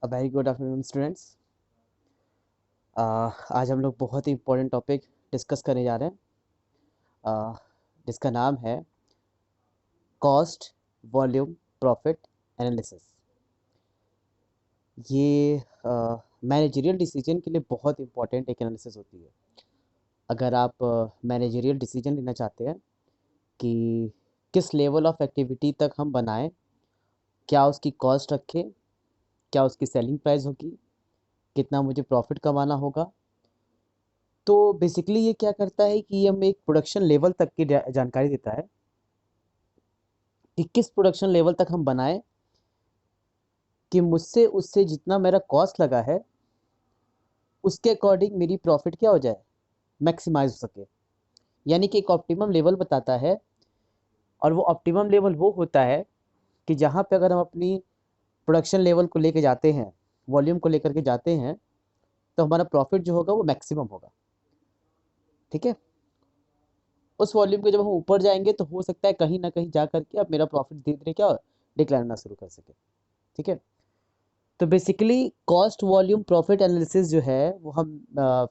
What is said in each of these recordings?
A very good afternoon students. आज हम लोग बहुत ही इम्पोर्टेंट टॉपिक डिस्कस करने जा रहे हैं, जिसका नाम है कॉस्ट वॉल्यूम प्रॉफिट एनालिसिस। ये मैनेजरियल डिसीजन के लिए बहुत इंपॉर्टेंट एक एनालिसिस होती है। अगर आप मैनेजरियल डिसीजन लेना चाहते हैं कि किस लेवल ऑफ एक्टिविटी तक हम बनाएं, क्या उसकी कॉस्ट रखें, क्या उसकी सेलिंग प्राइस होगी, कितना मुझे प्रॉफिट कमाना होगा, तो बेसिकली ये क्या करता है कि ये हमें एक प्रोडक्शन लेवल तक की जानकारी देता है कि किस प्रोडक्शन लेवल तक हम बनाएं कि मुझसे उससे जितना मेरा कॉस्ट लगा है उसके अकॉर्डिंग मेरी प्रॉफिट क्या हो जाए, मैक्सिमाइज हो सके। यानी कि एक ऑप्टिमम लेवल बताता है, और वो ऑप्टिमम लेवल वो होता है कि जहाँ पे अगर हम अपनी प्रोडक्शन लेवल को लेके जाते हैं, वॉल्यूम को लेकर के जाते हैं, तो हमारा प्रॉफिट जो होगा वो मैक्सिमम होगा। ठीक है, उस वॉल्यूम के जब हम ऊपर जाएंगे तो हो सकता है कहीं ना कहीं जा करके अब मेरा प्रॉफिट धीरे धीरे क्या डिक्लाइन होना शुरू कर सके। ठीक है, तो basically cost volume profit analysis जो है वो हम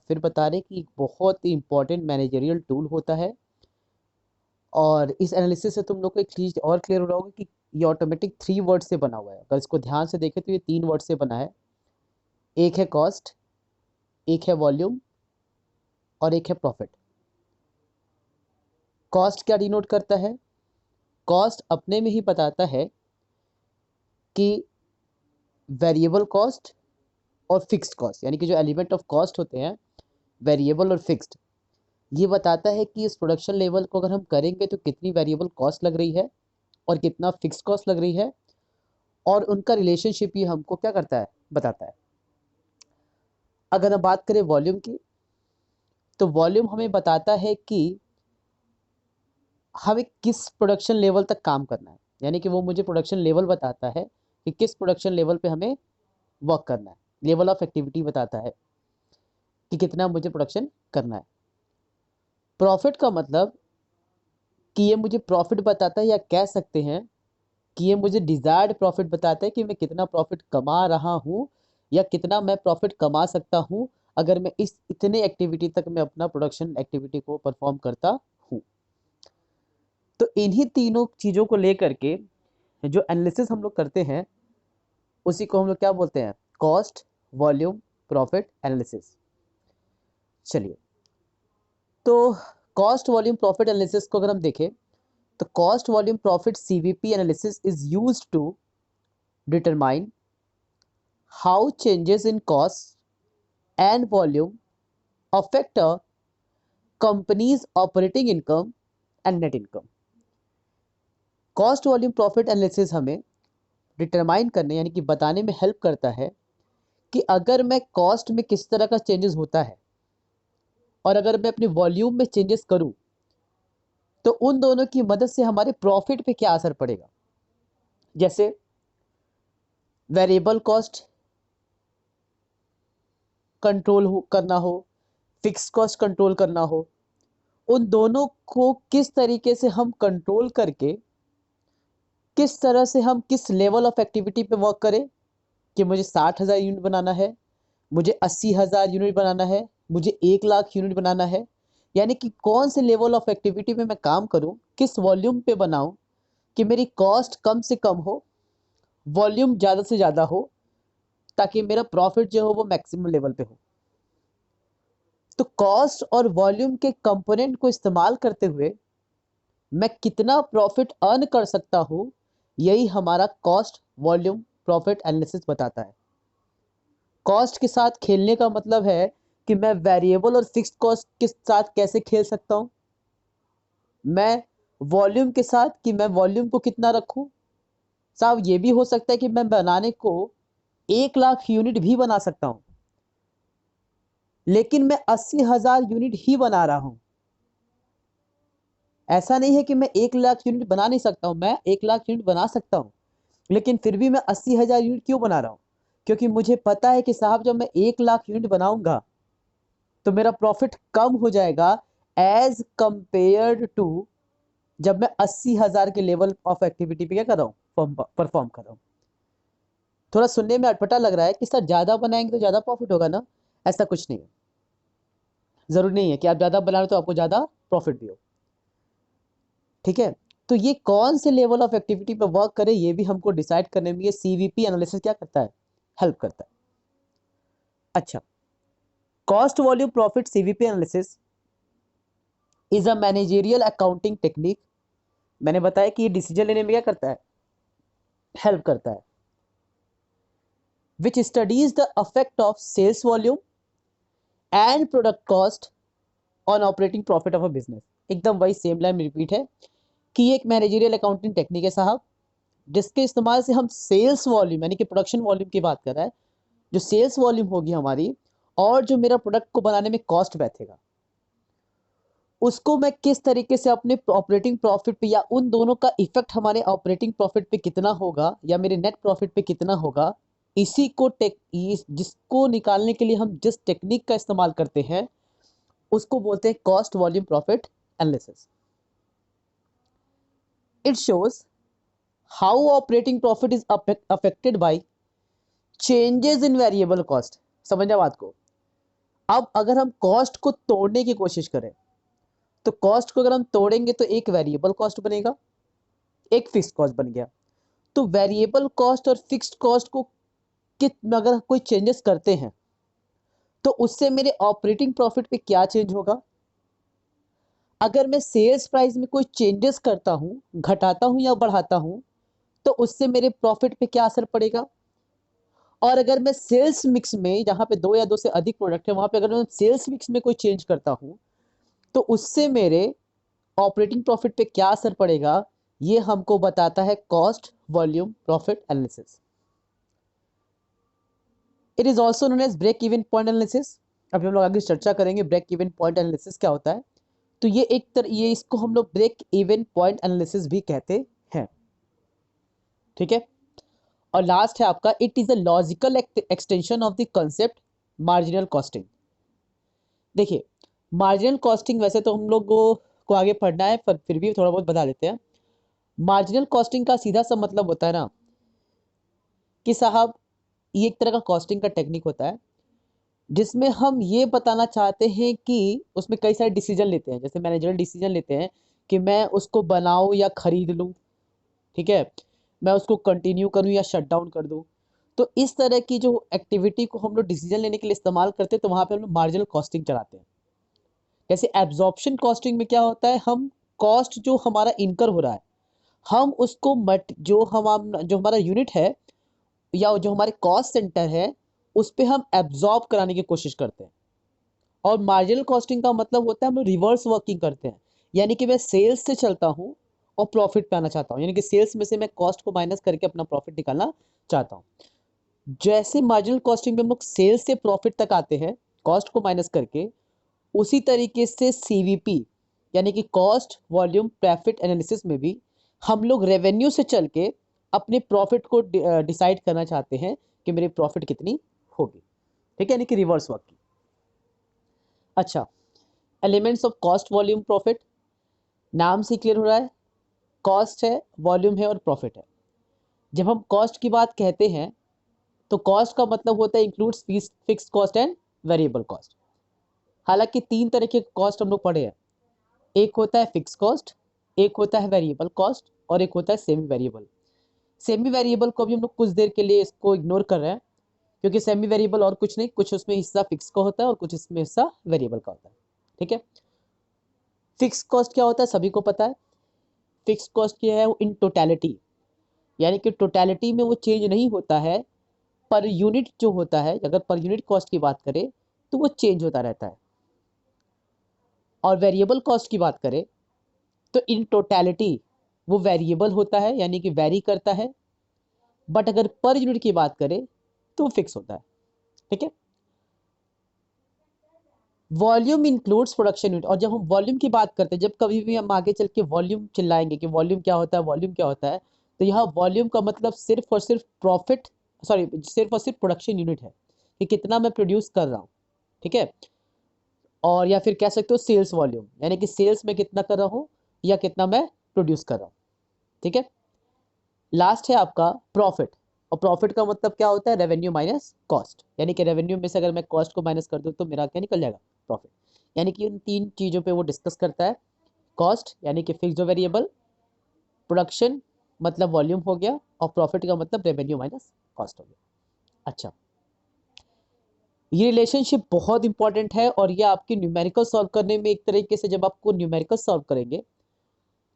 फिर बता रहे हैं कि एक बहुत ही इंपॉर्टेंट मैनेजरियल टूल होता है। और इस एनालिसिस से तुम लोग को एक चीज़ और क्लियर हो रहा होगा कि ये ऑटोमेटिक 3 वर्ड से बना हुआ है। अगर इसको ध्यान से देखें तो ये 3 वर्ड से बना है। एक है कॉस्ट, एक है वॉल्यूम, और एक है प्रॉफिट। कॉस्ट क्या डिनोट करता है? कॉस्ट अपने में ही बताता है कि वेरिएबल कॉस्ट और फिक्स्ड कॉस्ट, यानी कि जो एलिमेंट ऑफ कॉस्ट होते हैं वेरिएबल और फिक्स्ड, ये बताता है कि इस प्रोडक्शन लेवल को अगर हम करेंगे तो कितनी वेरिएबल कॉस्ट लग रही है और कितना फिक्स्ड कॉस्ट लग रही है, और उनका रिलेशनशिप ये हमको क्या करता है, बताता है। अगर हम बात करें वॉल्यूम की, तो वॉल्यूम हमें बताता है कि हमें किस प्रोडक्शन लेवल तक काम करना है। यानी कि वो मुझे प्रोडक्शन लेवल बताता है कि किस प्रोडक्शन लेवल पे हमें वर्क करना है। लेवल ऑफ एक्टिविटी बताता है कि कितना मुझे प्रोडक्शन करना है। प्रॉफिट का मतलब कि ये मुझे प्रॉफिट बताता है, या कह सकते हैं कि ये मुझे डिजायर्ड प्रॉफिट बताता है कि मैं कितना प्रॉफिट कमा रहा हूँ या कितना मैं प्रॉफिट कमा सकता हूँ अगर मैं इस इतने एक्टिविटी तक मैं अपना प्रोडक्शन एक्टिविटी को परफॉर्म करता हूँ। तो इन्हीं तीनों चीज़ों को लेकर के जो एनालिसिस हम लोग करते हैं उसी को हम लोग क्या बोलते हैं, कॉस्ट वॉल्यूम प्रॉफिट एनालिसिस। चलिए, तो कॉस्ट वॉल्यूम प्रॉफिट एनालिसिस को अगर हम देखें तो cost volume profit CVP analysis is used to determine how changes in costs and volume affect a company's operating income and net income। Cost volume profit analysis हमें determine करने यानी कि बताने में हेल्प करता है कि अगर मैं कॉस्ट में किस तरह का चेंजेस होता है और अगर मैं अपने वॉल्यूम में चेंजेस करूं तो उन दोनों की मदद से हमारे प्रॉफिट पे क्या असर पड़ेगा। जैसे वेरिएबल कॉस्ट कंट्रोल करना हो, फिक्स कॉस्ट कंट्रोल करना हो, उन दोनों को किस तरीके से हम कंट्रोल करके किस तरह से हम किस लेवल ऑफ एक्टिविटी पे वर्क करें कि मुझे 60,000 यूनिट बनाना है, मुझे 80,000 यूनिट बनाना है, मुझे 1 लाख यूनिट बनाना है। यानी कि कौन से लेवल ऑफ एक्टिविटी पे मैं काम करूं, किस वॉल्यूम पे बनाऊं कि मेरी कॉस्ट कम से कम हो, वॉल्यूम ज़्यादा से ज़्यादा हो, ताकि मेरा प्रॉफिट जो हो वो मैक्सिमम लेवल पे हो। तो कॉस्ट और वॉल्यूम के कंपोनेंट को इस्तेमाल करते हुए मैं कितना प्रॉफिट अर्न कर सकता हूँ, यही हमारा कॉस्ट वॉल्यूम प्रॉफिट एनालिसिस बताता है। कॉस्ट के साथ खेलने का मतलब है कि मैं वेरिएबल और फिक्स्ड कॉस्ट के साथ कैसे खेल सकता हूँ, मैं वॉल्यूम के साथ कि मैं वॉल्यूम को कितना रखूँ। साहब ये भी हो सकता है कि मैं बनाने को 1 लाख यूनिट भी बना सकता हूँ, लेकिन मैं 80,000 यूनिट ही बना रहा हूँ। ऐसा नहीं है कि मैं 1 लाख यूनिट बना नहीं सकता हूँ, मैं 1 लाख यूनिट बना सकता हूँ, लेकिन फिर भी मैं 80,000 यूनिट क्यों बना रहा हूँ? क्योंकि मुझे पता है कि साहब जब मैं 1 लाख यूनिट बनाऊंगा तो मेरा प्रॉफिट कम हो जाएगा एज कंपेयर्ड टू जब मैं 80,000 के लेवल ऑफ एक्टिविटी पे क्या कर रहा हूँ, परफॉर्म कर रहा हूँ। थोड़ा सुनने में अटपटा लग रहा है कि सर ज़्यादा बनाएंगे तो ज़्यादा प्रॉफिट होगा ना। ऐसा कुछ नहीं है, ज़रूरी नहीं है कि आप ज़्यादा बना रहे हो तो आपको ज़्यादा प्रॉफिट भी हो। ठीक है, तो ये कौन से लेवल ऑफ एक्टिविटी पे वर्क करे ये भी हमको डिसाइड करने में ये सीवीपी एनालिसिस क्या करता है, हेल्प करता है। अच्छा, cost volume profit CVP analysis is a managerial accounting technique. मैंने बताया कि ये डिसीजन लेने में क्या करता है, हेल्प करता है। Which studies the affect of sales volume and product cost on operating profit of a business. एकदम वही सेम लाइन रिपीट है कि ये एक मैनेजेरियल अकाउंटिंग टेक्निक है साहब, जिसके इस्तेमाल से हम सेल्स वॉल्यूम यानी कि प्रोडक्शन वॉल्यूम की बात कर रहा है, जो सेल्स वॉल्यूम होगी हमारी और जो मेरा प्रोडक्ट को बनाने में कॉस्ट बैठेगा, उसको मैं किस तरीके से अपने ऑपरेटिंग प्रॉफिट पे या उन दोनों का इफेक्ट हमारे ऑपरेटिंग प्रॉफिट पे कितना होगा या मेरे नेट प्रॉफिट पे कितना होगा, इसी को जिसको निकालने के लिए हम जिस टेक्निक का इस्तेमाल करते हैं उसको बोलते हैं cost volume profit analysis. It shows how operating profit is affected by changes in variable cost. समझना बात को। अब अगर हम कॉस्ट को तोड़ने की कोशिश करें तो कॉस्ट को अगर हम तोड़ेंगे तो एक वेरिएबल कॉस्ट बनेगा, एक फिक्स्ड कॉस्ट बन गया। तो वेरिएबल कॉस्ट और फिक्स्ड कॉस्ट को अगर कोई चेंजेस करते हैं तो उससे मेरे ऑपरेटिंग प्रॉफिट पे क्या चेंज होगा। अगर मैं सेल्स प्राइस में कोई चेंजेस करता हूं, घटाता हूं या बढ़ाता हूं, तो उससे मेरे प्रॉफिट पे क्या असर पड़ेगा। और अगर मैं सेल्स मिक्स में, जहां पे दो या दो से अधिक प्रोडक्ट है, वहां पे अगर मैं सेल्स मिक्स में कोई चेंज करता हूं तो उससे मेरे ऑपरेटिंग प्रॉफिट पे क्या असर पड़ेगा, ये हमको बताता है cost volume profit analysis. It is also known as break even point analysis. अभी हम लोग आगे चर्चा करेंगे ब्रेक इवन पॉइंट एनालिसिस क्या होता है। तो ये ये इसको हम लोग ब्रेक इवन पॉइंट एनालिसिस भी कहते हैं। ठीक है, और लास्ट है आपका, it is a logical extension of the concept marginal costing. देखिए, मार्जिनल कॉस्टिंग वैसे तो हम लोग को आगे पढ़ना है, पर फिर भी थोड़ा बहुत बता देते हैं। मार्जिनल कॉस्टिंग का सीधा सा मतलब होता है ना कि साहब ये एक तरह का कॉस्टिंग का टेक्निक होता है जिसमें हम ये बताना चाहते हैं कि उसमें कई सारे डिसीजन लेते हैं, जैसे मैनेजरल डिसीजन लेते हैं कि मैं उसको बनाऊं या खरीद लूं। ठीक है, मैं उसको कंटिन्यू करूं या शट डाउन कर दूं। तो इस तरह की जो एक्टिविटी को हम लोग डिसीजन लेने के लिए इस्तेमाल करते हैं, तो वहां पे हम लोग मार्जिनल कॉस्टिंग चलाते हैं। जैसे एब्जॉर्प्शन कॉस्टिंग में क्या होता है, हम कॉस्ट जो हमारा इनकर हो रहा है, हम उसको मट जो हमारा यूनिट है या जो हमारे कॉस्ट सेंटर है उस पे हम एब्जॉर्ब कराने की कोशिश करते हैं। और मार्जिनल कॉस्टिंग का मतलब होता है हम लोग रिवर्स वर्किंग करते हैं, यानी कि मैं सेल्स से चलता हूँ और प्रॉफिट पे आना चाहता हूँ, यानी कि सेल्स में से मैं कॉस्ट को माइनस करके अपना प्रॉफिट निकालना चाहता हूँ। जैसे मार्जिनल कॉस्टिंग में हम लोग सेल्स से प्रॉफिट तक आते हैं कॉस्ट को माइनस करके, उसी तरीके से सीवीपी यानी कि कॉस्ट वॉल्यूम प्रॉफिट एनालिसिस में भी हम लोग रेवेन्यू से चल के अपने प्रॉफिट को डिसाइड करना चाहते हैं कि मेरी प्रॉफिट कितनी होगी। ठीक है, यानी कि रिवर्स वर्क की। अच्छा, elements of cost volume profit, नाम से क्लियर हो रहा है, कॉस्ट है, वॉल्यूम है और प्रॉफिट है। जब हम कॉस्ट की बात कहते हैं तो कॉस्ट का मतलब होता है includes fixed cost and variable cost. हालांकि तीन तरह के कॉस्ट हम लोग पढ़े हैं, एक होता है फिक्स कॉस्ट, एक होता है वेरिएबल कॉस्ट और एक होता है सेमी वेरिएबल। सेमी वेरिएबल को भी हम लोग कुछ देर के लिए इसको इग्नोर कर रहे हैं, क्योंकि सेमी वेरिएबल और कुछ नहीं, कुछ उसमें हिस्सा फिक्स का होता है और कुछ इसमें हिस्सा वेरिएबल का होता है। ठीक है, फिक्स कॉस्ट क्या होता है सभी को पता है। फिक्स कॉस्ट क्या है, इन टोटैलिटी, यानी कि टोटैलिटी में वो चेंज नहीं होता है, पर यूनिट जो होता है, अगर पर यूनिट कॉस्ट की बात करें तो वो चेंज होता रहता है। और वेरिएबल कॉस्ट की बात करें तो इन टोटैलिटी वो वेरिएबल होता है, यानी कि वेरी करता है, बट अगर पर यूनिट की बात करें तो फिक्स होता है। ठीक है, वॉल्यूम इंक्लूड्स प्रोडक्शन यूनिट। और जब हम वॉल्यूम की बात करते हैं, जब कभी भी हम आगे चल के वॉल्यूम चिल्लाएंगे कि वॉल्यूम क्या होता है, वॉल्यूम क्या होता है, तो यहाँ वॉल्यूम का मतलब सिर्फ और सिर्फ प्रॉफिट, सॉरी, सिर्फ और सिर्फ प्रोडक्शन यूनिट है कि कितना मैं प्रोड्यूस कर रहा हूँ। ठीक है, और या फिर कह सकते हो सेल्स वॉल्यूम, यानी कि सेल्स में कितना कर रहा हूँ या कितना मैं प्रोड्यूस कर रहा हूँ। ठीक है, लास्ट है आपका प्रॉफिट। और प्रॉफिट का मतलब क्या होता है, रेवेन्यू माइनस कॉस्ट, यानी कि रेवेन्यू में से अगर मैं कॉस्ट को माइनस कर दूं तो मेरा क्या निकल जाएगा, प्रॉफिट। यानी कि उन तीन चीज़ों पे वो डिस्कस करता है। कॉस्ट यानी कि फिक्स्ड वेरिएबल, प्रोडक्शन मतलब वॉल्यूम हो गया, और प्रॉफिट का मतलब रेवेन्यू माइनस कॉस्ट हो गया। अच्छा, ये रिलेशनशिप बहुत इंपॉर्टेंट है, और ये आपकी न्यूमेरिकल सॉल्व करने में, एक तरीके से जब आपको न्यूमेरिकल सॉल्व करेंगे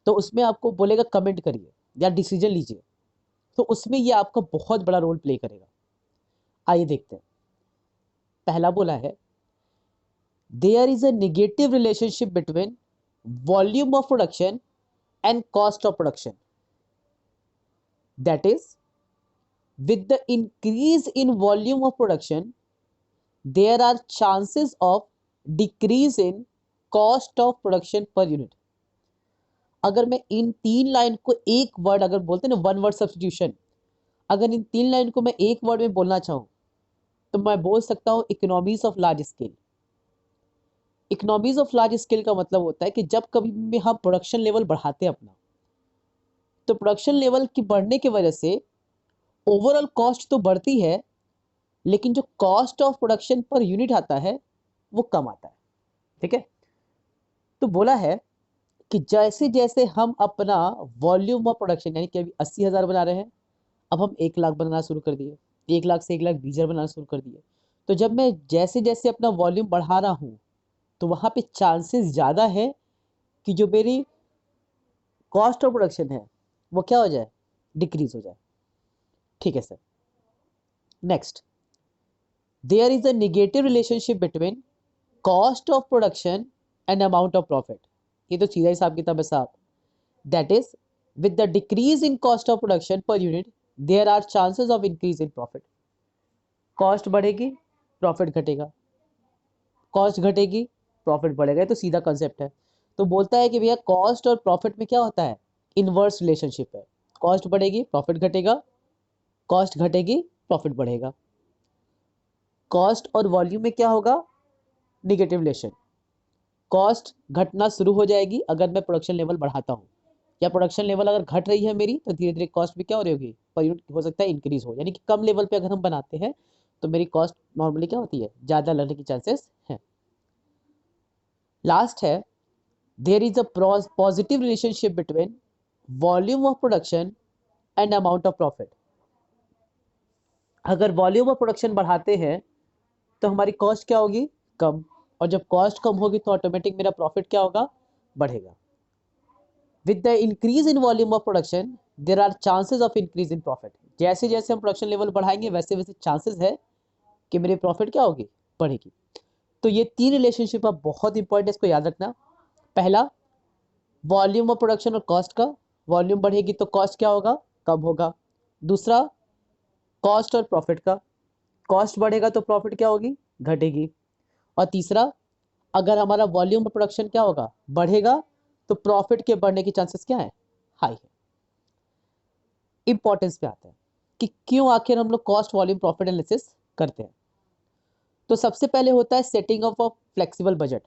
तो उसमें आपको बोलेगा कमेंट करिए या डिसीजन लीजिए, तो उसमें ये आपका बहुत बड़ा रोल प्ले करेगा। आइए देखते हैं। पहला बोला है, there is a negative relationship between volume of production and cost of production, that is with the increase in volume of production there are chances of decrease in cost of production per unit। अगर मैं इन तीन line को एक word, अगर बोलते हैं ना one word substitution, अगर इन तीन लाइन को मैं एक वर्ड में बोलना चाहूँ तो मैं बोल सकता हूँ economies of large scale. Economies of large scale का मतलब होता है कि जब कभी भी हम प्रोडक्शन लेवल बढ़ाते हैं अपना, तो प्रोडक्शन लेवल की बढ़ने की वजह से ओवरऑल कॉस्ट तो बढ़ती है, लेकिन जो cost of production per unit आता है वो कम आता है। ठीक है, तो बोला है कि जैसे जैसे हम अपना वॉल्यूम ऑफ प्रोडक्शन, यानी कि अभी 80,000 बना रहे हैं, अब हम 1 लाख बनाना शुरू कर दिए, 1 लाख से 1,20,000 बनाना शुरू कर दिए, तो जब मैं जैसे जैसे अपना वॉल्यूम बढ़ा रहा हूँ तो वहाँ पे चांसेस ज़्यादा है कि जो मेरी कॉस्ट ऑफ प्रोडक्शन है वो क्या हो जाए, डिक्रीज हो जाए। ठीक है sir. Next, there is a negative relationship between cost of production and amount of profit. ये तो सीधा हिसाब किताब है साहब। That is with the decrease in cost of production per unit there are chances of increase in profit। Cost बढ़ेगी, profit घटेगा, cost घटेगी, प्रॉफिट बढ़ेगा, ये तो सीधा कंसेप्ट है। तो बोलता है कि भैया कॉस्ट और प्रॉफिट में क्या होता है, इनवर्स रिलेशनशिप है। कॉस्ट बढ़ेगी, प्रॉफिट घटेगा, कॉस्ट घटेगी, प्रॉफिट बढ़ेगा। कॉस्ट और वॉल्यूम में क्या होगा, निगेटिव रिलेशन। कॉस्ट घटना शुरू हो जाएगी अगर मैं प्रोडक्शन लेवल बढ़ाता हूँ, या प्रोडक्शन लेवल अगर घट रही है मेरी तो धीरे धीरे कॉस्ट भी क्या हो रही होगी, पर यूनिट हो सकता है इंक्रीज हो, यानी कि कम लेवल पे अगर हम बनाते हैं तो मेरी कॉस्ट नॉर्मली क्या होती है, ज़्यादा लगने की चांसेस हैं। लास्ट है, there is a positive relationship between volume of production and amount of profit. अगर वॉल्यूम ऑफ प्रोडक्शन बढ़ाते हैं तो हमारी कॉस्ट क्या होगी, कम, और जब कॉस्ट कम होगी तो ऑटोमेटिक मेरा प्रॉफिट क्या होगा, बढ़ेगा। With the increase in volume of production there are chances of increase in profit. जैसे जैसे हम प्रोडक्शन लेवल बढ़ाएंगे वैसे वैसे चांसेस है कि मेरी प्रॉफिट क्या होगी, बढ़ेगी। तो ये तीन रिलेशनशिप आप बहुत इंपॉर्टेंट है, इसको याद रखना। पहला, वॉल्यूम ऑफ प्रोडक्शन और कॉस्ट का, वॉल्यूम बढ़ेगी तो कॉस्ट क्या होगा, कम होगा। दूसरा, कॉस्ट और प्रॉफिट का, कॉस्ट बढ़ेगा तो प्रॉफिट क्या होगी, घटेगी। और तीसरा, अगर हमारा वॉल्यूम ऑफ प्रोडक्शन क्या होगा, बढ़ेगा, तो प्रॉफिट के बढ़ने की चांसेस क्या है, हाई है। इंपॉर्टेंस पे आता है कि क्यों आखिर हम लोग कॉस्ट वॉल्यूम प्रॉफिट एनालिसिस करते हैं। तो सबसे पहले होता है setting of a flexible budget.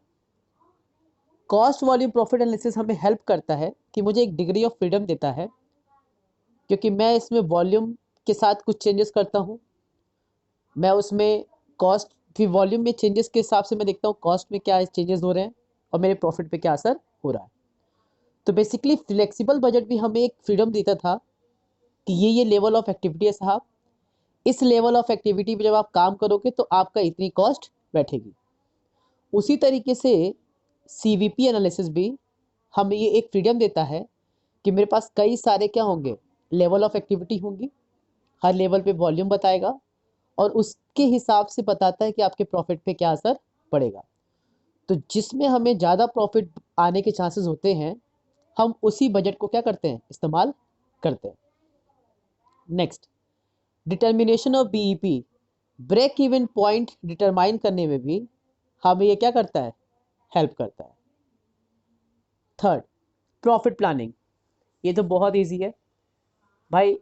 Cost volume profit analysis हमें हेल्प करता है कि मुझे एक डिग्री ऑफ फ्रीडम देता है, क्योंकि मैं इसमें वॉल्यूम के साथ कुछ चेंजेस करता हूँ, मैं उसमें कॉस्ट भी वॉल्यूम में चेंजेस के हिसाब से मैं देखता हूँ कॉस्ट में क्या चेंजेस हो रहे हैं और मेरे प्रॉफिट पे क्या असर हो रहा है। तो बेसिकली फ्लेक्सिबल बजट भी हमें एक फ्रीडम देता था कि ये लेवल ऑफ एक्टिविटी है साहब, इस लेवल ऑफ एक्टिविटी पे जब आप काम करोगे तो आपका इतनी कॉस्ट बैठेगी। उसी तरीके से सीवीपी एनालिसिस भी हमें ये एक फ्रीडम देता है कि मेरे पास कई सारे क्या होंगे, लेवल ऑफ एक्टिविटी होंगी, हर लेवल पे वॉल्यूम बताएगा और उसके हिसाब से बताता है कि आपके प्रॉफिट पे क्या असर पड़ेगा। तो जिसमें हमें ज़्यादा प्रॉफिट आने के चांसेस होते हैं हम उसी बजट को क्या करते हैं, इस्तेमाल करते हैं। Next, determination of BEP, break even point determine करने में भी हमें ये क्या करता है, हेल्प करता है। Third, profit planning. ये तो बहुत इजी है भाई,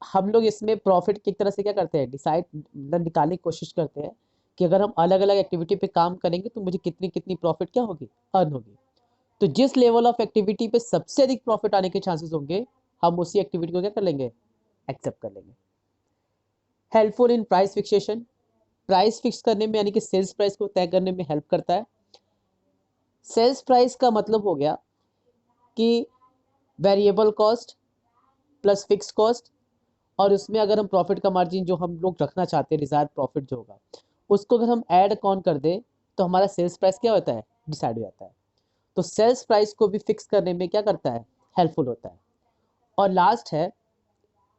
हम लोग इसमें प्रॉफिट की तरह से क्या करते हैं, डिसाइड निकालने की कोशिश करते हैं कि अगर हम अलग अलग एक्टिविटी पे काम करेंगे तो मुझे कितनी कितनी प्रॉफिट क्या होगी, अर्न होगी। तो जिस लेवल ऑफ एक्टिविटी पे सबसे अधिक प्रॉफिट आने के चांसेस होंगे हम उसी एक्टिविटी को क्या कर लेंगे, एक्सेप्ट कर लेंगे। Helpful in price fixation, price fix करने में यानी कि सेल्स प्राइस को तय करने में हेल्प करता है। सेल्स प्राइस का मतलब हो गया कि variable cost plus fix cost, और उसमें अगर हम प्रॉफिट का मार्जिन जो हम लोग रखना चाहते हैं, डिजायर्ड प्रॉफिट जो होगा, उसको अगर हम ऐड कौन कर दें तो हमारा सेल्स प्राइस क्या होता है, डिसाइड हो जाता है। तो सेल्स प्राइस को भी फिक्स करने में क्या करता है, हेल्पफुल होता है। और लास्ट है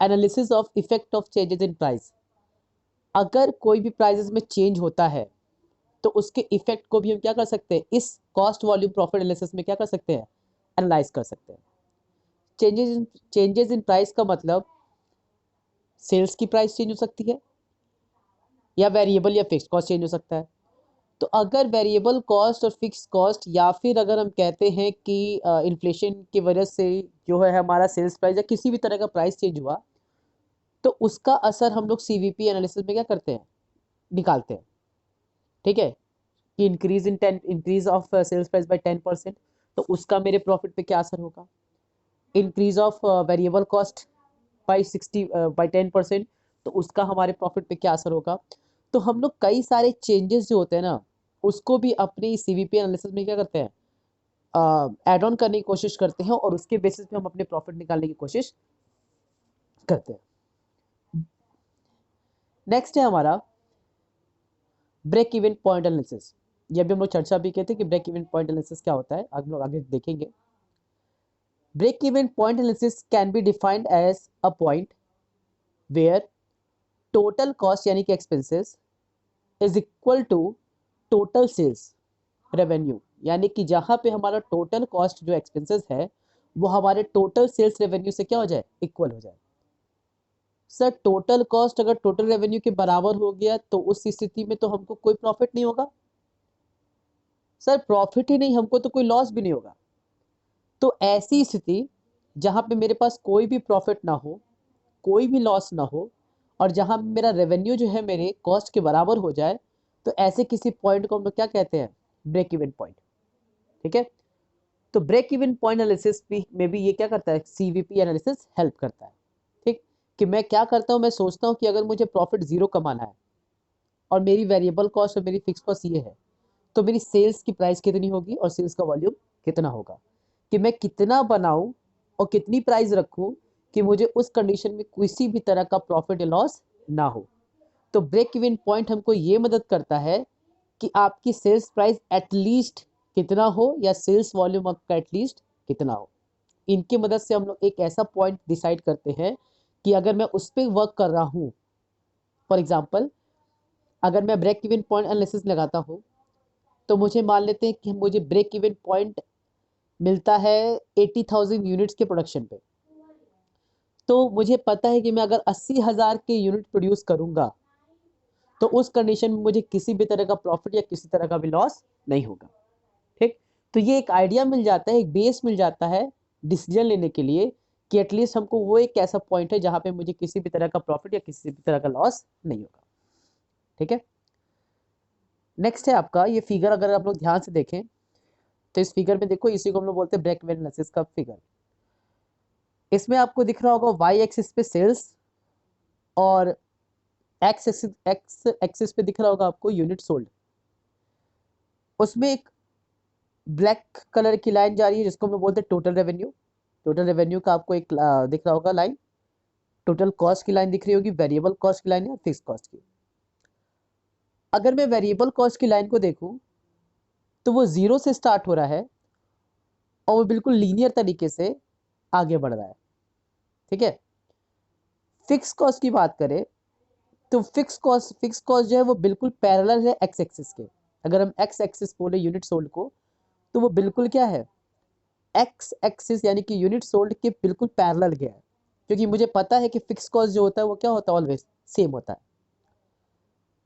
analysis of effect of changes in price. अगर कोई भी प्राइसेस में चेंज होता है तो उसके इफेक्ट को भी हम क्या कर सकते हैं, इस कॉस्ट वॉल्यूम प्रॉफिट एनालिसिस में क्या कर सकते हैं, एनालाइज कर सकते हैं। चेंजेस इन प्राइस का मतलब सेल्स की प्राइस चेंज हो सकती है, या वेरिएबल या फिक्स कॉस्ट चेंज हो सकता है। तो अगर वेरिएबल कॉस्ट और फिक्स कॉस्ट, या फिर अगर हम कहते हैं कि इन्फ्लेशन की वजह से जो है हमारा सेल्स प्राइस या किसी भी तरह का प्राइस चेंज हुआ, तो उसका असर हम लोग सीवीपी एनालिसिस में क्या करते हैं, निकालते हैं। ठीक है, कि increase of sales price by 10%, तो उसका मेरे प्रॉफिट पे क्या असर होगा। Increase of variable cost by 10%, तो उसका हमारे प्रॉफिट पे क्या असर होगा। तो हम लोग कई सारे चेंजेस जो होते हैं ना, उसको भी अपने सीवीपी एनालिसिस में क्या करते हैं, ऐड ऑन करने की कोशिश करते हैं, और उसके बेसिस पे हम अपने प्रॉफिट निकालने की कोशिश करते हैं। नेक्स्ट है हमारा ब्रेक इवन पॉइंट एनालिसिस। ये भी हम लोग चर्चा भी किए थे कि ब्रेक इवन पॉइंट एनालिसिस क्या होता है, हम लोग आगे देखेंगे। Break even point analysis can be defined as a point where total cost यानी कि expenses is equal to total sales revenue, यानी कि जहां पे हमारा टोटल कॉस्ट जो एक्सपेंसेस है वो हमारे टोटल सेल्स रेवेन्यू से क्या हो जाए, इक्वल हो जाए। सर टोटल कॉस्ट अगर टोटल रेवेन्यू के बराबर हो गया तो उस स्थिति में तो हमको कोई प्रॉफिट नहीं होगा। सर प्रॉफिट ही नहीं, हमको तो कोई लॉस भी नहीं होगा। तो ऐसी स्थिति जहां पे मेरे पास कोई भी प्रॉफिट ना हो, कोई भी लॉस ना हो, और जहां मेरा रेवेन्यू जो है मेरे कॉस्ट के बराबर हो जाए, तो ऐसे किसी पॉइंट को हम लोग क्या कहते हैं, ब्रेक इवन पॉइंट। ठीक है, तो ब्रेक इवन पॉइंट एनालिसिस में भी ये क्या करता है, सीवीपी एनालिसिस हेल्प करता है। ठीक, कि मैं क्या करता हूँ, मैं सोचता हूँ कि अगर मुझे प्रॉफिट जीरो कमाना है और मेरी वेरिएबल कॉस्ट और मेरी फिक्स कॉस्ट ये है, तो मेरी सेल्स की प्राइस कितनी होगी और सेल्स का वॉल्यूम कितना होगा, कि मैं कितना बनाऊं और कितनी प्राइस रखूं कि मुझे उस कंडीशन में किसी भी तरह का प्रॉफिट या लॉस ना हो। तो ब्रेक इवन पॉइंट हमको ये मदद करता है कि आपकी सेल्स प्राइस एटलीस्ट कितना हो या सेल्स वॉल्यूम आपका एटलीस्ट कितना हो। इनकी मदद से हम लोग एक ऐसा पॉइंट डिसाइड करते हैं कि अगर मैं उस पर वर्क कर रहा हूँ, फॉर एग्जाम्पल अगर मैं ब्रेक इवन पॉइंट एनालिसिस लगाता हूँ, तो मुझे मान लेते हैं कि मुझे ब्रेक इवन पॉइंट मिलता है 80,000 यूनिट्स के प्रोडक्शन पे। तो मुझे पता है कि मैं अगर 80,000 के यूनिट प्रोड्यूस करूंगा तो उस कंडीशन में मुझे किसी भी तरह का प्रॉफिट या किसी तरह का भी लॉस नहीं होगा। ठीक, तो ये एक आइडिया मिल जाता है, एक बेस मिल जाता है डिसीजन लेने के लिए, कि एटलीस्ट हमको वो एक ऐसा पॉइंट है जहां पे मुझे किसी भी तरह का प्रॉफिट या किसी भी तरह का लॉस नहीं होगा। ठीक है, नेक्स्ट है आपका ये फिगर, अगर आप लोग ध्यान से देखें तो इस फिगर में देखो, इसी को हम लोग बोलते हैं ब्रेक इवन एनालिसिस का फिगर। इसमें आपको दिख रहा होगा वाई एक्सिस पे सेल्स, और एक्स एक्सिस पे दिख रहा होगा आपको यूनिट सोल्ड। उसमें एक ब्लैक कलर की लाइन जा रही है जिसको हम लोग बोलते हैं टोटल रेवेन्यू। टोटल रेवेन्यू का आपको एक दिख रहा होगा लाइन, टोटल कॉस्ट की लाइन दिख रही होगी, वेरिएबल कॉस्ट की लाइन या फिक्स कॉस्ट की। अगर मैं वेरिएबल कॉस्ट की लाइन को देखूं तो वो जीरो से स्टार्ट हो रहा है और वो बिल्कुल लीनियर तरीके से आगे बढ़ रहा है। ठीक है, फिक्स कॉस्ट की बात करें तो फिक्स कॉस्ट जो है वो बिल्कुल पैरेलल है एक्स एक्सिस के। अगर हम एक्स एक्सिस बोले यूनिट सोल्ड को, तो वो बिल्कुल क्या है, एक्स एक्सिस यानी कि यूनिट सोल्ड के बिल्कुल पैरेलल गया है। क्योंकि मुझे पता है कि फिक्स कॉस्ट जो होता है वो क्या होता है, ऑलवेज सेम होता है।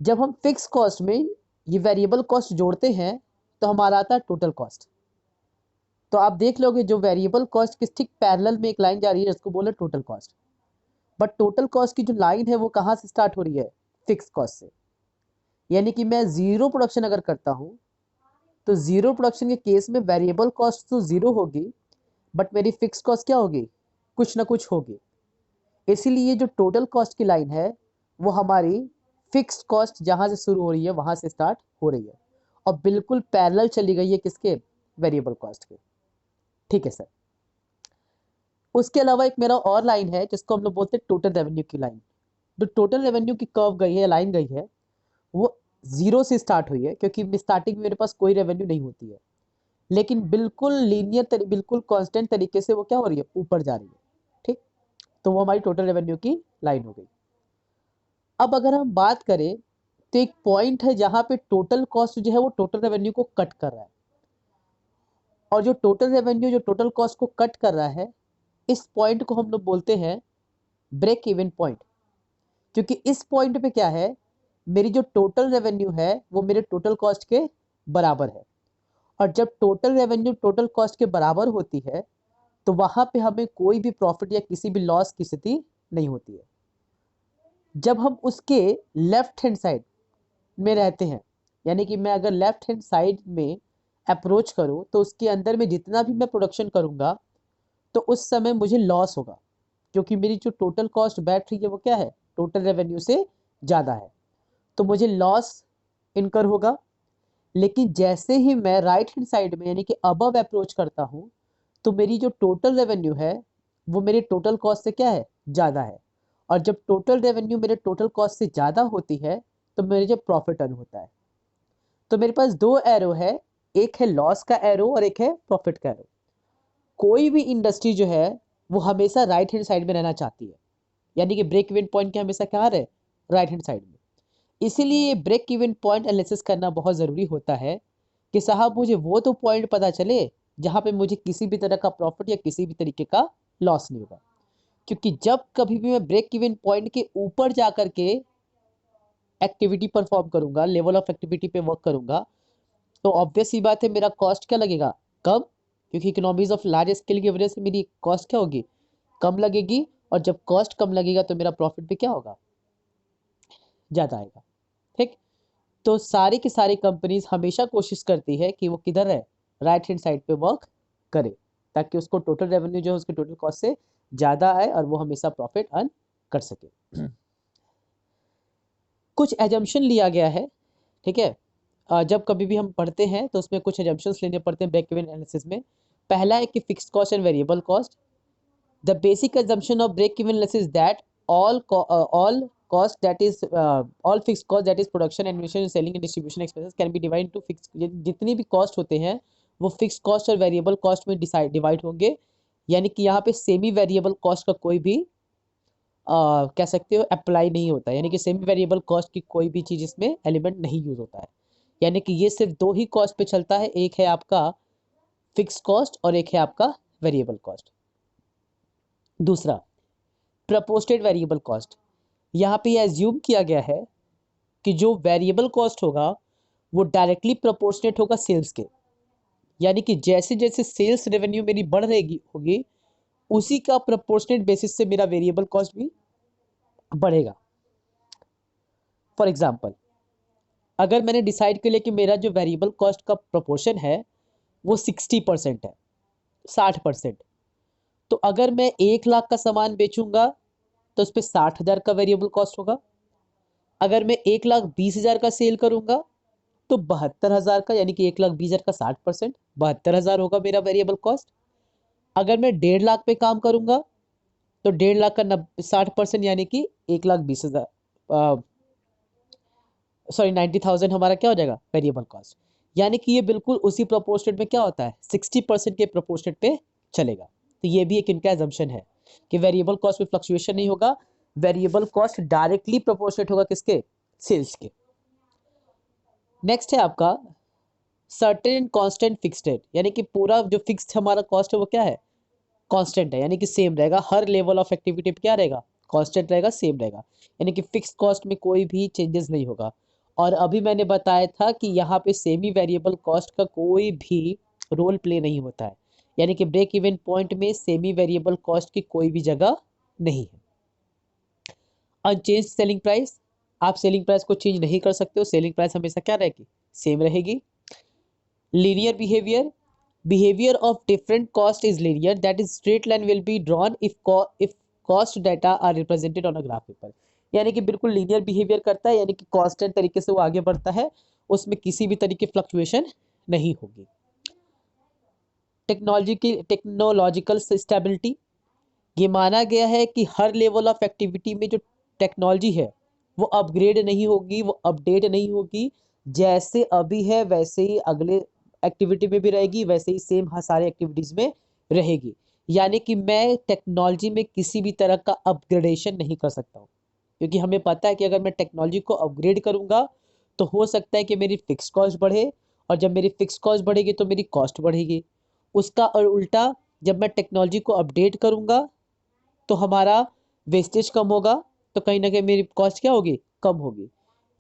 जब हम फिक्स कॉस्ट में ये वेरिएबल कॉस्ट जोड़ते हैं तो हमारा आता है टोटल कॉस्ट। तो आप देख लोगे जो वेरिएबल कॉस्ट के ठीक पैरेलल में एक लाइन जा रही है जिसको बोले total cost. But total cost की जो लाइन है वो कहाँ से स्टार्ट हो रही है, फिक्स कॉस्ट से। यानी कि मैं जीरो प्रोडक्शन अगर करता हूँ तो जीरो प्रोडक्शन के केस में वेरिएबल कॉस्ट तो जीरो होगी, बट मेरी फिक्स कॉस्ट क्या होगी, कुछ ना कुछ होगी। इसीलिए जो टोटल कॉस्ट की लाइन है वो हमारी फिक्स्ड कॉस्ट जहाँ से शुरू हो रही है वहाँ से स्टार्ट हो रही है और बिल्कुल पैरेलल चली गई है किसके, वेरिएबल कॉस्ट के। ठीक है सर। उसके अलावा एक मेरा और लाइन है जिसको हम लोग बोलते हैं टोटल रेवेन्यू की लाइन। जो टोटल रेवेन्यू की कर्व गई है, लाइन गई है, वो जीरो से स्टार्ट हुई है क्योंकि स्टार्टिंग में मेरे पास कोई रेवेन्यू नहीं होती है, लेकिन बिल्कुल लीनियर बिल्कुल कांस्टेंट तरीके से वो क्या हो रही है, ऊपर जा रही है। ठीक, तो वो हमारी टोटल रेवेन्यू की लाइन हो गई। अब अगर हम बात करें तो एक पॉइंट है जहां पे टोटल कॉस्ट जो है वो टोटल रेवेन्यू को कट कर रहा है, और जो टोटल रेवेन्यू जो टोटल कॉस्ट को कट कर रहा है, इस पॉइंट को हम लोग बोलते हैं ब्रेक इवन पॉइंट। क्योंकि इस पॉइंट पे क्या है, मेरी जो टोटल रेवेन्यू है वो मेरे टोटल कॉस्ट के बराबर है, और जब टोटल रेवेन्यू टोटल कॉस्ट के बराबर होती है तो वहां पे हमें कोई भी प्रॉफिट या किसी भी लॉस की स्थिति नहीं होती है। जब हम उसके लेफ्ट हैंड साइड में रहते हैं, यानी कि मैं अगर लेफ्ट हैंड साइड में अप्रोच करूं तो उसके अंदर में जितना भी मैं प्रोडक्शन करूंगा तो उस समय मुझे लॉस होगा, क्योंकि मेरी जो टोटल कॉस्ट बैठ रही है वो क्या है, टोटल रेवेन्यू से ज़्यादा है, तो मुझे लॉस इनकर होगा। लेकिन जैसे ही मैं राइट हैंड साइड में यानी कि अबव अप्रोच करता हूँ तो मेरी जो टोटल रेवेन्यू है वो मेरे टोटल कॉस्ट से क्या है, ज़्यादा है, और जब टोटल रेवेन्यू मेरे टोटल कॉस्ट से ज़्यादा होती है तो मेरे जो प्रॉफिट अर्न होता है। तो मेरे पास दो एरो है, एक है लॉस का एरो और एक है प्रॉफिट का एरो। कोई भी इंडस्ट्री जो है वो हमेशा राइट हैंड साइड में रहना चाहती है, यानी कि ब्रेक इवन पॉइंट के हमेशा कहाँ रहे, राइट हैंड साइड में। इसीलिए ब्रेक इवन पॉइंट एनालिसिस करना बहुत ज़रूरी होता है कि साहब मुझे वो तो पॉइंट पता चले जहाँ पे मुझे किसी भी तरह का प्रॉफिट या किसी भी तरीके का लॉस नहीं होगा। क्योंकि जब कभी भी मैं ब्रेक इवन पॉइंट के ऊपर जा कर के एक्टिविटी परफॉर्म करूंगा, लेवल ऑफ एक्टिविटी पे वर्क करूंगा, तो ऑब्वियस सी बात है मेरा कॉस्ट क्या लगेगा, कम, क्योंकि इकोनॉमीज ऑफ लार्ज स्केल की वजह से मेरी कॉस्ट क्या होगी, कम लगेगी, और जब कॉस्ट कम लगेगा तो मेरा प्रॉफिट भी क्या होगा, ज़्यादा आएगा। ठीक, तो सारी की सारी कंपनीज हमेशा कोशिश करती है कि वो किधर है, राइट हैंड साइड पे वर्क करे, ताकि उसको टोटल रेवेन्यू जो है उसके टोटल कॉस्ट से ज़्यादा आए और वो हमेशा प्रॉफिट अर्न कर सके। कुछ एजम्पशन लिया गया है, ठीक है। जब कभी भी हम पढ़ते हैं तो उसमें कुछ एजम्पशंस लेने पड़ते हैं ब्रेक इवन एनालिसिस में। पहला है कि fixed cost and variable cost. The basic assumption of break-even analysis is that all cost that is all fixed cost that is production, administration, selling and distribution expenses can be divided into fixed। जितनी भी cost होते हैं वो fix cost और variable cost में divide होंगे, यानी कि यहाँ पे सेमी वेरिएबल कॉस्ट का कोई भी कह सकते हो अप्लाई नहीं होता है, यानी कि सेमी वेरिएबल कॉस्ट की कोई भी चीज़ इसमें एलिमेंट नहीं यूज होता है। यानी कि ये सिर्फ दो ही कॉस्ट पे चलता है, एक है आपका फिक्स कॉस्ट और एक है आपका वेरिएबल कॉस्ट। दूसरा, प्रपोस्टेड वेरिएबल कॉस्ट। यहाँ पे एज्यूम किया गया है कि जो वेरिएबल कॉस्ट होगा वो डायरेक्टली प्रोपोर्शनेट होगा सेल्स के, यानी कि जैसे जैसे सेल्स रेवेन्यू मेरी बढ़ रहेगी होगी उसी का प्रोपोर्शनेट बेसिस से मेरा वेरिएबल कॉस्ट भी बढ़ेगा। फॉर एग्जाम्पल, अगर मैंने डिसाइड कर लिया कि मेरा जो वेरिएबल कॉस्ट का प्रोपोर्शन है वो 60% है, 60%, तो अगर मैं 1 लाख का सामान बेचूंगा तो उस पर 60,000 का वेरिएबल कॉस्ट होगा। अगर मैं 1,20,000 का सेल करूंगा तो 72,000 का, यानी कि 1,20,000 का 60%, 72,000 होगा मेरा वेरिएबल कॉस्ट। अगर मैं 1.5 लाख पे काम करूंगा तो 1.5 लाख का 60%, यानी कि 1,20,000, सॉरी 90,000 हमारा क्या हो जाएगा वेरिएबल कॉस्ट। यानी कि ये बिल्कुल उसी प्रोपोर्शनेट में क्या होता है, 60% के प्रोपोर्शनेट पे चलेगा। तो ये भी एक इनका एजम्पशन है कि वेरिएबल कॉस्ट में फ्लक्चुएशन नहीं होगा, वेरिएबल कॉस्ट डायरेक्टली प्रोपोर्शनेट होगा किसके, सेल्स के। नेक्स्ट है आपका certain and constant fixed rate, यानी कि पूरा जो फिक्स्ड हमारा कॉस्ट है वो क्या है, कांस्टेंट है, यानी कि सेम रहेगा हर लेवल ऑफ एक्टिविटी पे, क्या रहेगा, कांस्टेंट रहेगा, सेम रहेगा, यानी कि फिक्स कॉस्ट में कोई भी चेंजेस नहीं होगा। और अभी मैंने बताया था कि यहाँ पे सेमी वेरिएबल कॉस्ट का कोई भी रोल प्ले नहीं होता है, यानी कि ब्रेक इवन पॉइंट में सेमी वेरिएबल कॉस्ट की कोई भी जगह नहीं है। अनचेंज सेलिंग प्राइस, आप सेलिंग प्राइस को चेंज नहीं कर सकते हो, सेलिंग प्राइस हमेशा क्या रहेगी, सेम रहेगी। Linear behaviour, behavior of different cost is linear, that is straight line will be drawn if cost data are represented on a graph paper। यानी कि बिल्कुल लीनियर बिहेवियर करता है, यानी कि कांस्टेंट तरीके से वो आगे बढ़ता है, उसमें किसी भी तरीके की फ्लक्चुएशन नहीं होगी। टेक्नोलॉजिकल स्टेबिलिटी, ये माना गया है कि हर लेवल ऑफ एक्टिविटी में जो टेक्नोलॉजी है वो अपग्रेड नहीं होगी, वो अपडेट नहीं होगी, जैसे अभी है वैसे ही अगले एक्टिविटी में भी रहेगी, वैसे ही सेम हर सारे एक्टिविटीज में रहेगी। यानी कि मैं टेक्नोलॉजी में किसी भी तरह का अपग्रेडेशन नहीं कर सकता हूँ, क्योंकि हमें पता है कि अगर मैं टेक्नोलॉजी को अपग्रेड करूंगा तो हो सकता है कि मेरी फिक्स कॉस्ट बढ़े, और जब मेरी फिक्स कॉस्ट बढ़ेगी तो मेरी कॉस्ट बढ़ेगी। उसका और उल्टा, जब मैं टेक्नोलॉजी को अपडेट करूंगा तो हमारा वेस्टेज कम होगा, तो कहीं ना कहीं मेरी कॉस्ट क्या होगी, कम होगी।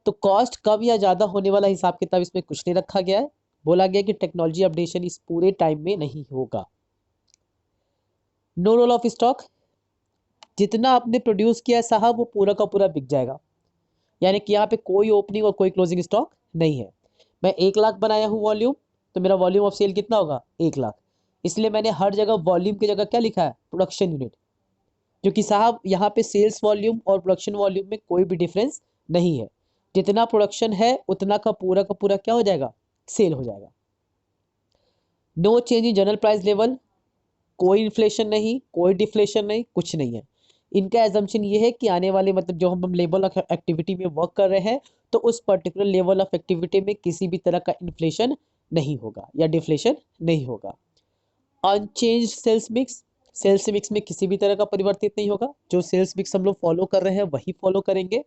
तो कॉस्ट कम या ज़्यादा होने वाला हिसाब किताब इसमें कुछ नहीं रखा गया है, बोला गया कि टेक्नोलॉजी अपडेशन इस पूरे टाइम में नहीं होगा। नो रोल ऑफ स्टॉक, जितना आपने प्रोड्यूस किया है साहब वो पूरा का पूरा बिक जाएगा, यानी कि यहाँ पे कोई ओपनिंग और कोई क्लोजिंग स्टॉक नहीं है। मैं 1 लाख बनाया हूँ वॉल्यूम, तो मेरा वॉल्यूम ऑफ सेल कितना होगा, 1 लाख। इसलिए मैंने हर जगह वॉल्यूम की जगह क्या लिखा है, प्रोडक्शन यूनिट, क्योंकि साहब यहाँ पे सेल्स वॉल्यूम और प्रोडक्शन वॉल्यूम में कोई भी डिफरेंस नहीं है। जितना प्रोडक्शन है उतना का पूरा क्या हो जाएगा, सेल हो जाएगा। No change in general price level, कोई इन्फ्लेशन नहीं, कोई डिफ्लेशन नहीं, कुछ नहीं है। इनका एजम्पशन ये है कि आने वाले मतलब जो हम लेवल ऑफ एक्टिविटी में वर्क कर रहे हैं तो उस पर्टिकुलर लेवल ऑफ एक्टिविटी में किसी भी तरह का इन्फ्लेशन नहीं होगा या डिफ्लेशन नहीं होगा। Unchanged sales mix, sales mix में किसी भी तरह का परिवर्तित नहीं होगा, जो सेल्स मिक्स हम लोग फॉलो कर रहे हैं वही फॉलो करेंगे।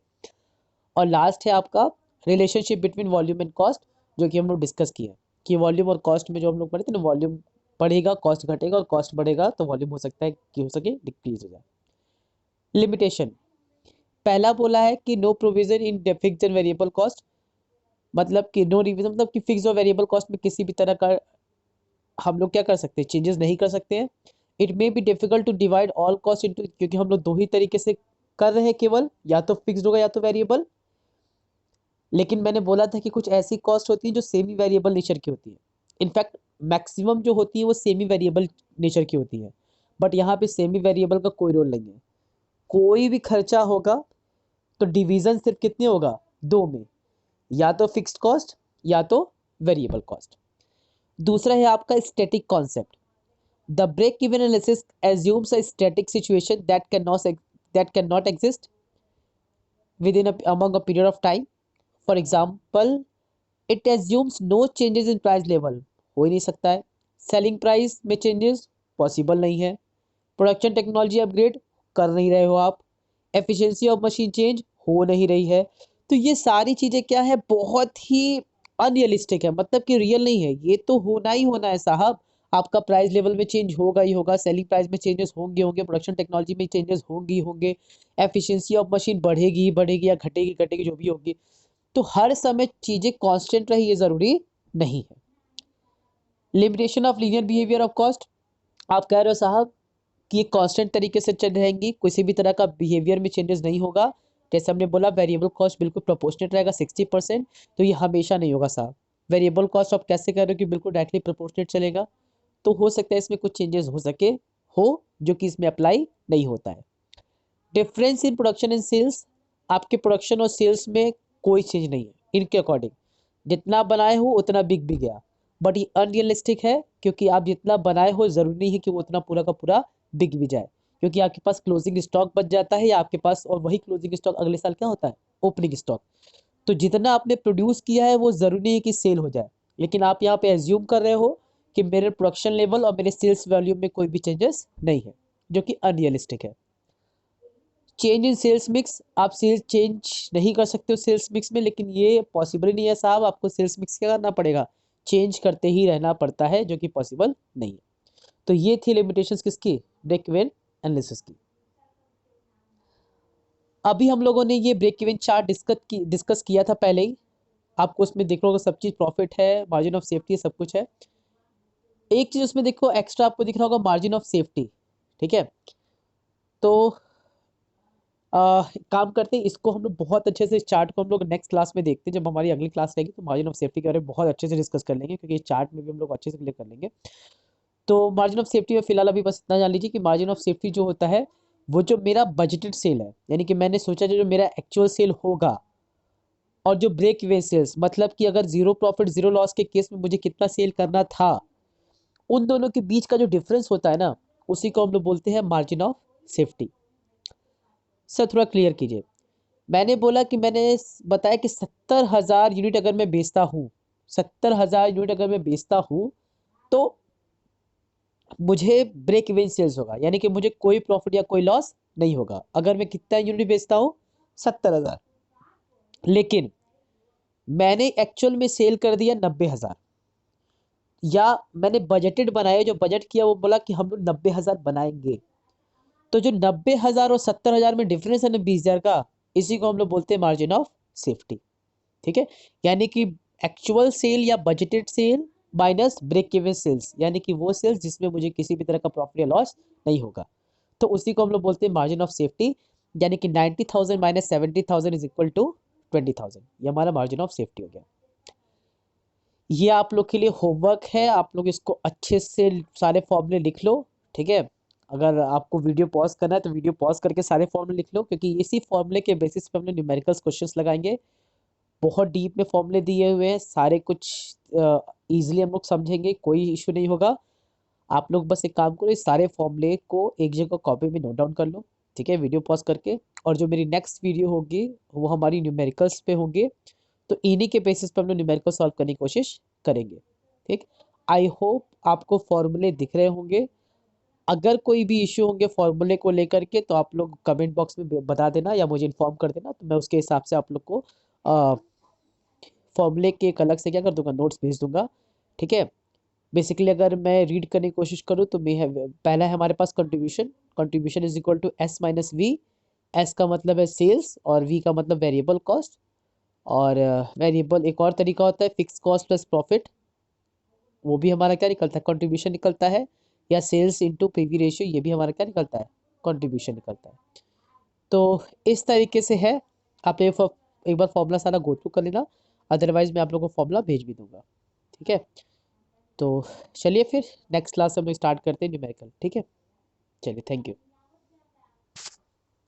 और लास्ट है आपका relationship between volume and cost, जो कि हम लोग डिस्कस किए कि वॉल्यूम और कॉस्ट में जो हम लोग पढ़े थे ना, वॉल्यूम बढ़ेगा कॉस्ट घटेगा, और कॉस्ट बढ़ेगा तो वॉल्यूम हो सकता है कि हो सके डिक्रीज हो जाए। लिमिटेशन, पहला बोला है कि no provision in fixed and variable cost, मतलब कि नो रिविजन, मतलब कि फिक्स और वेरिएबल कॉस्ट में किसी भी तरह का हम लोग क्या कर सकते हैं, चेंजेस नहीं कर सकते हैं। It may be difficult to divide all cost into, क्योंकि हम लोग दो ही तरीके से कर रहे हैं केवल, या तो फिक्स्ड होगा या तो वेरिएबल। लेकिन मैंने बोला था कि कुछ ऐसी कॉस्ट होती है जो सेमी वेरिएबल नेचर की होती है, इनफैक्ट मैक्सिमम जो होती है वो सेमी वेरिएबल नेचर की होती है, बट यहाँ पे सेमी वेरिएबल का कोई रोल नहीं है। कोई भी खर्चा होगा तो डिवीजन सिर्फ कितने होगा, दो में, या तो फिक्स्ड कॉस्ट या तो वेरिएबल कॉस्ट। दूसरा है आपका static concept, the break even analysis assumes a static situation that cannot exist among a period of time. For example, it assumes no changes in price level, हो ही नहीं सकता है। Selling price में changes possible नहीं है। Production technology upgrade कर नहीं रहे हो आप। एफिशिएंसी ऑफ मशीन चेंज हो नहीं रही है। तो ये सारी चीज़ें क्या है, बहुत ही अनरियलिस्टिक है, मतलब कि रियल नहीं है। ये तो होना ही होना है साहब, आपका प्राइस लेवल में चेंज होगा ही होगा, सेलिंग प्राइस में चेंजेस होंगे होंगे, प्रोडक्शन टेक्नोलॉजी में चेंजेस होंगे ही होंगे, एफिशिएंसी ऑफ मशीन बढ़ेगी ही बढ़ेगी या घटेगी घटेगी, जो भी होगी। तो हर समय चीज़ें कांस्टेंट रही ये ज़रूरी नहीं है। Limitation of linear behaviour of cost, आप कह रहे हो साहब कि ये कांस्टेंट तरीके से चल रहेंगी, किसी भी तरह का बिहेवियर में चेंजेस नहीं होगा। जैसे हमने बोला वेरिएबल कॉस्ट बिल्कुल प्रोपोर्शनेट रहेगा 60%, तो ये हमेशा नहीं होगा साहब। वेरिएबल कॉस्ट आप कैसे कह रहे हो कि बिल्कुल डायरेक्टली प्रोपोर्शनेट चलेगा, तो हो सकता है इसमें कुछ चेंजेस हो सके, हो जो कि इसमें अप्लाई नहीं होता है। Difference in production and sales, आपके प्रोडक्शन और सेल्स में कोई चेंज नहीं है इनके अकॉर्डिंग, जितना बनाए हो उतना बिक भी गया। बट ये अनरियलिस्टिक है, क्योंकि आप जितना बनाए हो ज़रूरी नहीं है कि वो उतना पूरा का पूरा बिक भी जाए, क्योंकि आपके पास क्लोजिंग स्टॉक बच जाता है, या आपके पास और वही क्लोजिंग स्टॉक अगले साल क्या होता है, ओपनिंग स्टॉक। तो जितना आपने प्रोड्यूस किया है वो ज़रूरी नहीं है कि सेल हो जाए, लेकिन आप यहाँ पे एज्यूम कर रहे हो कि मेरे प्रोडक्शन लेवल और मेरे सेल्स वैल्यू में कोई भी चेंजेस नहीं है, जो कि अनरियलिस्टिक है। चेंज इन सेल्स मिक्स, आप सेल्स चेंज नहीं कर सकते हो सेल्स मिक्स में, लेकिन ये पॉसिबल ही नहीं है साहब, आपको सेल्स मिक्स क्या करना पड़ेगा, चेंज करते ही रहना पड़ता है, जो कि पॉसिबल नहीं है। तो ये थी लिमिटेशंस किसकी, ब्रेक इवन एनालिसिस की। अभी हम लोगों ने ये ब्रेक इवन चार्ट डिस्कस किया था पहले ही, आपको उसमें देख लो सब चीज़ प्रॉफिट है, मार्जिन ऑफ सेफ्टी सब कुछ है। एक चीज़ उसमें देखो एक्स्ट्रा आपको दिख रहा होगा, मार्जिन ऑफ सेफ्टी, ठीक है। तो काम करते हैं, इसको हम लोग बहुत अच्छे से, इस चार्ट को हम लोग नेक्स्ट क्लास में देखते हैं, जब हमारी अगली क्लास रहेगी तो मार्जिन ऑफ सेफ्टी के बारे में बहुत अच्छे से डिस्कस कर लेंगे, क्योंकि इस चार्ट में भी हम लोग अच्छे से क्लियर कर लेंगे। तो मार्जिन ऑफ सेफ्टी में फिलहाल अभी बस इतना जान लीजिए कि मार्जिन ऑफ सेफ्टी जो होता है वो जो मेरा बजटेड सेल है, यानी कि मैंने सोचा जो मेरा एक्चुअल सेल होगा, और जो ब्रेक इवन सेल्स, मतलब कि अगर जीरो प्रॉफिट जीरो लॉस के केस में मुझे कितना सेल करना था, उन दोनों के बीच का जो डिफरेंस होता है ना, उसी को हम लोग बोलते हैं मार्जिन ऑफ सेफ्टी। सर थोड़ा क्लियर कीजिए। मैंने बोला कि मैंने बताया कि 70,000 यूनिट अगर मैं बेचता हूँ, 70,000 यूनिट अगर मैं बेचता हूँ, तो मुझे ब्रेक इवन सेल्स होगा, यानी कि मुझे कोई प्रॉफिट या कोई लॉस नहीं होगा अगर मैं कितना यूनिट बेचता हूँ, 70,000। लेकिन मैंने एक्चुअल में सेल कर दिया 90,000, या मैंने बजटेड बनाया, जो बजट किया वो बोला कि हम लोग 90,000 बनाएंगे, तो जो 90,000 और 70,000 में डिफरेंस है ना 20,000 का, इसी को हम लोग बोलते हैं मार्जिन ऑफ सेफ्टी। ठीक है, यानी कि एक्चुअल सेल या budgeted sale minus break even sales, यानी कि वो सेल्स जिसमें मुझे किसी भी तरह का प्रॉफिट या लॉस नहीं होगा, तो उसी को हम लोग बोलते हैं मार्जिन ऑफ सेफ्टी। यानी कि 90,000 माइनस 70,000 इज इक्वल टू 20,000, ये हमारा मार्जिन ऑफ सेफ्टी हो गया। ये आप लोग के लिए होमवर्क है, आप लोग इसको अच्छे से सारे फॉर्मूले लिख लो। ठीक है, अगर आपको वीडियो पॉज करना है तो वीडियो पॉज करके सारे फॉर्मूले लिख लो, क्योंकि इसी फॉर्मूले के बेसिस पे हम लोग न्यूमेरिकल्स क्वेश्चंस लगाएंगे। बहुत डीप में फॉर्मूले दिए हुए हैं, सारे कुछ ईजिली हम लोग समझेंगे, कोई इशू नहीं होगा। आप लोग बस एक काम करो, इस सारे फॉर्मूले को एक जगह कॉपी में नोट डाउन कर लो। ठीक है, वीडियो पॉज करके। और जो मेरी नेक्स्ट वीडियो होगी वो हमारी न्यूमेरिकल्स पे होंगे, तो इन्हीं के बेसिस पे हम लोग न्यूमेरिकल सॉल्व करने की कोशिश करेंगे। ठीक, आई होप आपको फॉर्मूले दिख रहे होंगे। अगर कोई भी इश्यू होंगे फॉर्मूले को लेकर के, तो आप लोग कमेंट बॉक्स में बता देना या मुझे इन्फॉर्म कर देना, तो मैं उसके हिसाब से आप लोग को फॉर्मूले के एक अलग से क्या कर दूंगा, नोट्स भेज दूंगा। ठीक है, बेसिकली अगर मैं रीड करने की कोशिश करूँ तो मैं पहला है हमारे पास contribution. Contribution is equal to S minus V. S का मतलब है सेल्स और वी का मतलब वेरिएबल कॉस्ट। और वेरिएबल एक और तरीका होता है फिक्स कॉस्ट प्लस प्रॉफिट, वो भी हमारा क्या निकलता है, कंट्रीब्यूशन निकलता है। या सेल्स इंटू पीवी रेशियो, ये भी हमारा क्या निकलता है, कंट्रीब्यूशन निकलता है। तो इस तरीके से है। आप एक बार फॉर्मूला सारा गो थ्रू कर लेना, अदरवाइज मैं आप लोगों को फॉर्मूला भेज भी दूंगा। ठीक है, तो चलिए फिर नेक्स्ट क्लास हम लोग स्टार्ट करते हैं न्यूमेरिकल। ठीक है, चलिए, थैंक यू।